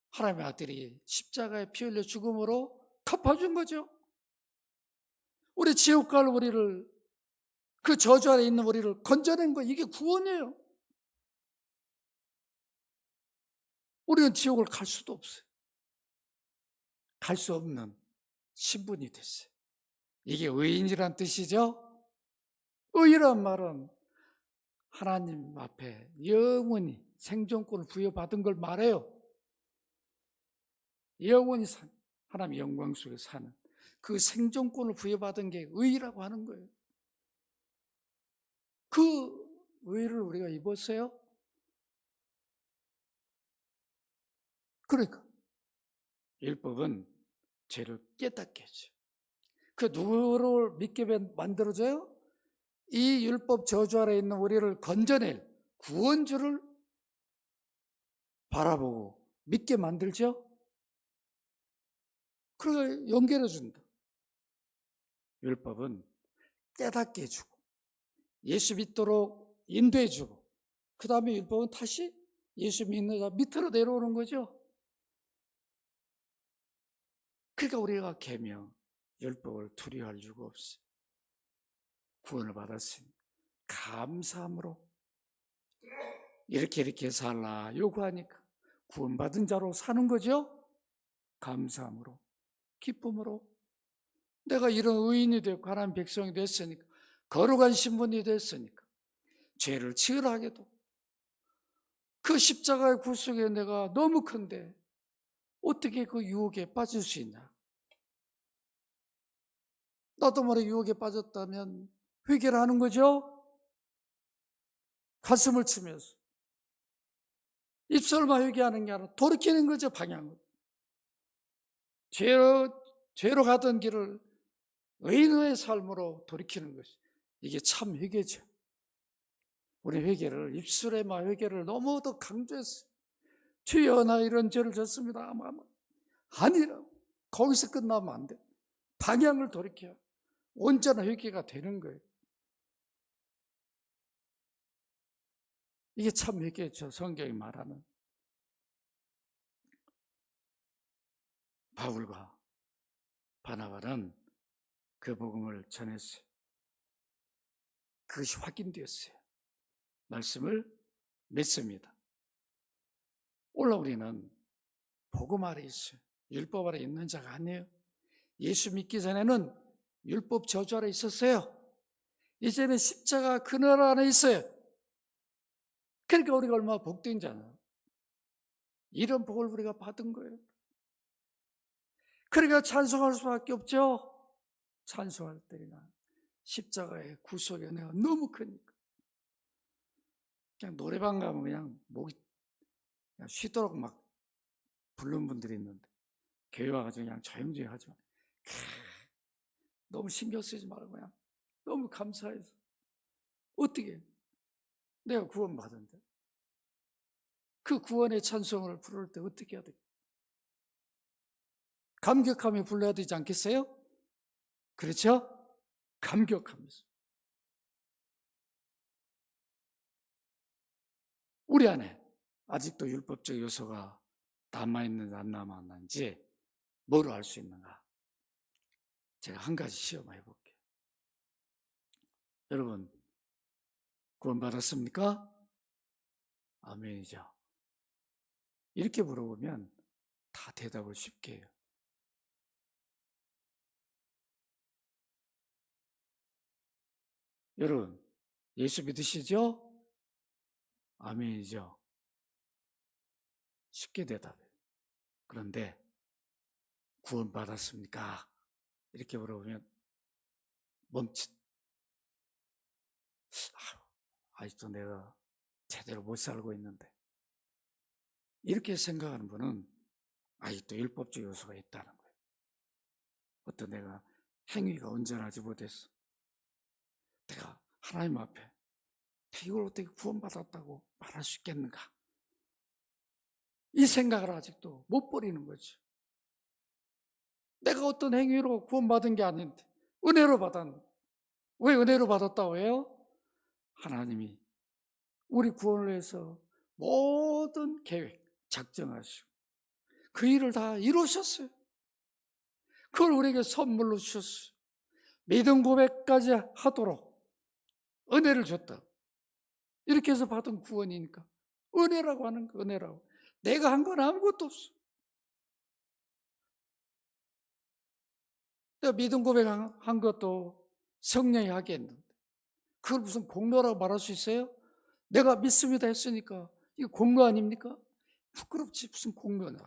하나님의 아들이 십자가에 피 흘려 죽음으로 갚아준 거죠. 우리 지옥 갈 우리를, 그 저주 아래 있는 우리를 건져낸 거, 이게 구원이에요. 우리는 지옥을 갈 수도 없어요. 갈 수 없는 신분이 됐어요. 이게 의인이란 뜻이죠. 의란 말은 하나님 앞에 영원히 생존권을 부여받은 걸 말해요. 영원히 하나님의 영광 속에 사는 그 생존권을 부여받은 게 의라고 하는 거예요. 그 의를 우리가 입었어요. 그러니까 율법은 죄를 깨닫게 해줘요. 그 누구를 믿게 만들어줘요? 이 율법 저주 아래 있는 우리를 건져낼 구원주를 바라보고 믿게 만들죠. 그걸 연결해 준다. 율법은 깨닫게 해주고 예수 믿도록 인도해 주고, 그 다음에 율법은 다시 예수 믿는 자 밑으로 내려오는 거죠. 그러니까 우리가 계명 율법을 두려워할 이유가 없어요. 구원을 받았으니 감사함으로 이렇게 살라 요구하니까 구원받은 자로 사는 거죠. 감사함으로, 기쁨으로. 내가 이런 의인이 되고 하나님 백성이 됐으니까, 거룩한 신분이 됐으니까 죄를 지으라 하게도 그 십자가의 구속에 내가 너무 큰데 어떻게 그 유혹에 빠질 수 있냐. 나도 모르게 유혹에 빠졌다면 회개를 하는 거죠. 가슴을 치면서 입술만 회개하는 게 아니라 돌이키는 거죠. 방향을. 죄로 가던 길을 의인의 삶으로 돌이키는 것이, 이게 참 회개죠. 우리 회개를, 입술에만 회개를 너무도 강조했어요. 주여 나 이런 죄를 졌습니다. 아니라고. 거기서 끝나면 안 돼. 방향을 돌이켜야 온전한 회개가 되는 거예요. 이게 참 회개죠. 성경이 말하는. 바울과 바나바는 그 복음을 전했어요. 그것이 확인되었어요. 말씀을 믿습니다. 오늘 우리는 복음 아래 있어요. 율법 아래 있는 자가 아니에요. 예수 믿기 전에는 율법 저주 아래 있었어요. 이제는 십자가 그늘 안에 있어요. 그러니까 우리가 얼마나 복된 자냐. 이런 복을 우리가 받은 거예요. 그러니까 찬송할 수밖에 없죠. 찬송할 때나 십자가의 구속의 은혜가 너무 크니까. 그냥 노래방 가면 그냥 목이 그냥 쉬도록 막 부르는 분들이 있는데, 교회 와가지고 그냥 조용조용 하지 마. 너무 신경 쓰지 말고 그냥 너무 감사해서. 어떻게 내가 구원받은데 그 구원의 찬송을 부를 때 어떻게 해야 돼? 감격하며 불러야 되지 않겠어요? 그렇죠? 감격하면서. 우리 안에 아직도 율법적 요소가 남아있는지 안 남아있는지 뭐로 알 수 있는가? 제가 한 가지 시험해 볼게요. 여러분, 구원받았습니까? 아멘이죠. 이렇게 물어보면 다 대답을 쉽게 해요. 여러분, 예수 믿으시죠? 아멘이죠. 쉽게 대답해요. 그런데 구원받았습니까? 이렇게 물어보면 멈칫. 아직도 내가 제대로 못 살고 있는데. 이렇게 생각하는 분은 아직도 율법적 요소가 있다는 거예요. 어떤 내가 행위가 온전하지 못했어. 내가 하나님 앞에 이걸 어떻게 구원받았다고 말할 수 있겠는가? 이 생각을 아직도 못 버리는 거죠. 내가 어떤 행위로 구원받은 게 아닌데 은혜로 받았는데. 왜 은혜로 받았다고 해요? 하나님이 우리 구원을 위해서 모든 계획 작정하시고 그 일을 다 이루셨어요. 그걸 우리에게 선물로 주셨어요. 믿음 고백까지 하도록 은혜를 줬다. 이렇게 해서 받은 구원이니까 은혜라고 하는 거, 은혜라고. 내가 한 건 아무것도 없어. 내가 믿음 고백한 것도 성령이 하게 했는데 그걸 무슨 공로라고 말할 수 있어요? 내가 믿습니다 했으니까 이거 공로 아닙니까? 부끄럽지 무슨 공로냐.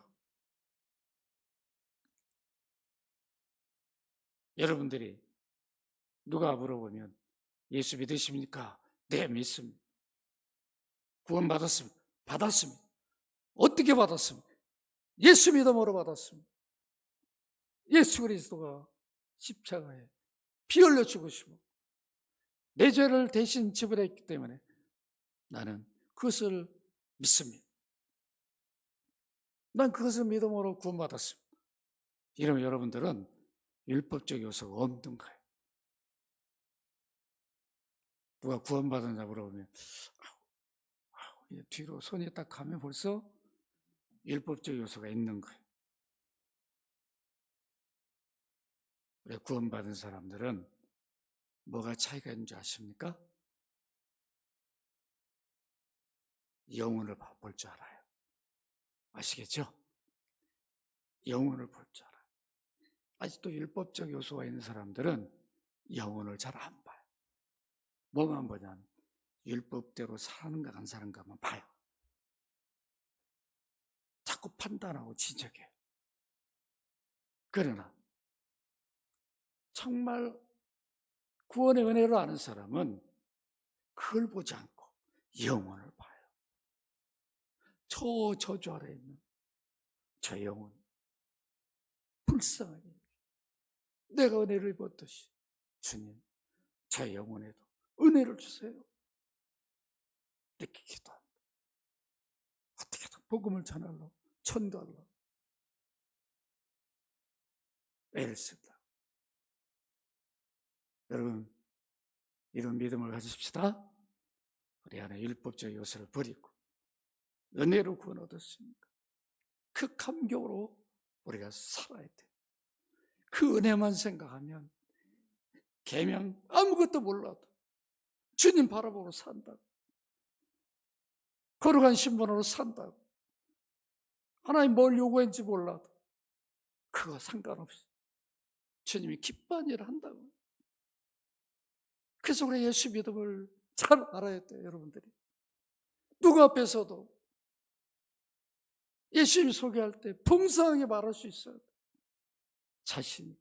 여러분들이 누가 물어보면 예수 믿으십니까? 네, 믿습니다. 구원 받았습니다. 받았습니다. 어떻게 받았습니까? 예수 믿음으로 받았습니다. 예수 그리스도가 십자가에 피 흘려 죽으시고 내 죄를 대신 지불했기 때문에 나는 그것을 믿습니다. 난 그것을 믿음으로 구원받았습니다. 이러면 여러분들은 율법적 요소가 없는 거예요. 누가 구원받았냐 물어보면 뒤로 손이 딱 가면 벌써 율법적 요소가 있는 거예요. 우리 구원받은 사람들은 뭐가 차이가 있는 줄 아십니까? 영혼을 볼 줄 알아요. 아시겠죠? 영혼을 볼 줄 알아요. 아직도 율법적 요소가 있는 사람들은 영혼을 잘 안 봐요. 뭐만 보냐면 율법대로 사는가 안 사는가만 봐요. 자꾸 판단하고 지적해요. 그러나 정말 구원의 은혜를 아는 사람은 그걸 보지 않고 영혼을 봐요. 저 저주 아래에 있는 저 영혼 불쌍하게 내가 은혜를 입었듯이 주님 저 영혼에도 은혜를 주세요. 이렇게 기도합니다. 어떻게든 복음을 전하려고 전도하려고 애를 쓴다. 여러분 이런 믿음을 가지십시다. 우리 안에 율법적 요소를 버리고 은혜로 구원 얻었으니까 그 감격으로 우리가 살아야 돼. 그 은혜만 생각하면 계명 아무것도 몰라도 주님 바라보고 산다고, 거룩한 신분으로 산다고, 하나님 뭘 요구했는지 몰라도 그거 상관없이 주님이 기뻐하는 일을 한다고. 그래서 우리 예수 믿음을 잘 알아야 돼요. 여러분들이 누구 앞에서도 예수님 소개할 때 풍성하게 말할 수 있어요. 자신 있게.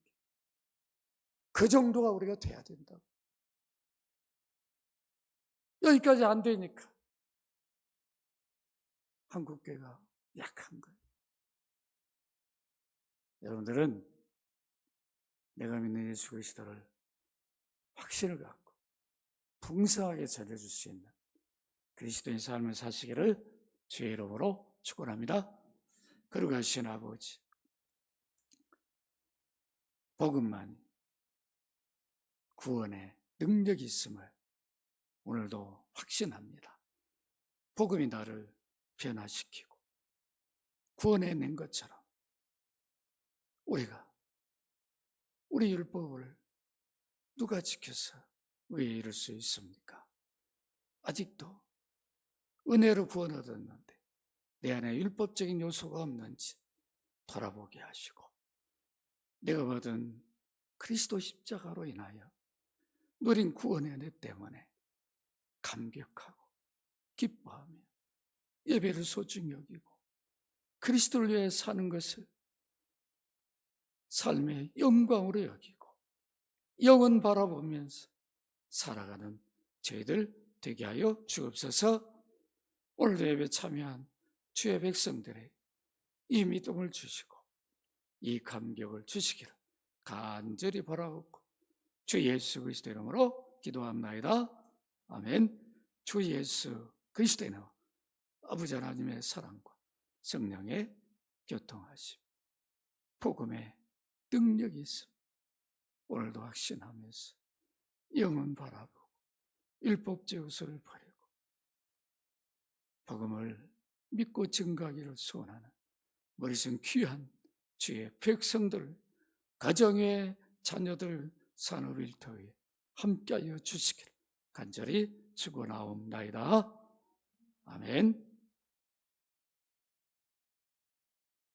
그 정도가 우리가 돼야 된다. 여기까지 안 되니까 한국교회가 약한 거예요. 여러분들은 내가 믿는 예수 그리스도를 확신을 갖고 풍성하게 전해줄 수 있는 그리스도인 삶을 사시기를 주의 이름으로 축원합니다. 거룩하신 아버지, 복음만 구원의 능력이 있음을 오늘도 확신합니다. 복음이 나를 변화시키고 구원해낸 것처럼 우리가 우리 율법을 누가 지켜서 의에 이를 수 있습니까? 아직도 은혜로 구원 얻었는데 내 안에 율법적인 요소가 없는지 돌아보게 하시고 내가 받은 그리스도 십자가로 인하여 누린 구원의 은혜 때문에 감격하고 기뻐하며 예배를 소중히 여기고 그리스도를 위해 사는 것을 삶의 영광으로 여기고 영원 바라보면서 살아가는 저희들 되게 하여 주옵소서. 오늘도 예배 참여한 주의 백성들에게 이 믿음을 주시고 이 감격을 주시기를 간절히 바라옵고 주 예수 그리스도 이름으로 기도합나이다. 아멘. 주 예수 그리스도 이름 아버지 하나님의 사랑과 성령의 교통하심 복음의 능력이 있습니다. 오늘도 확신하면서 영은 바라보고 율법제우서를 버리고 복음을 믿고 증거하기를 소원하는 머리선 귀한 주의 백성들, 가정의 자녀들, 산업 일터에 함께하여 주시기를 간절히 축원하옵나이다. 아멘.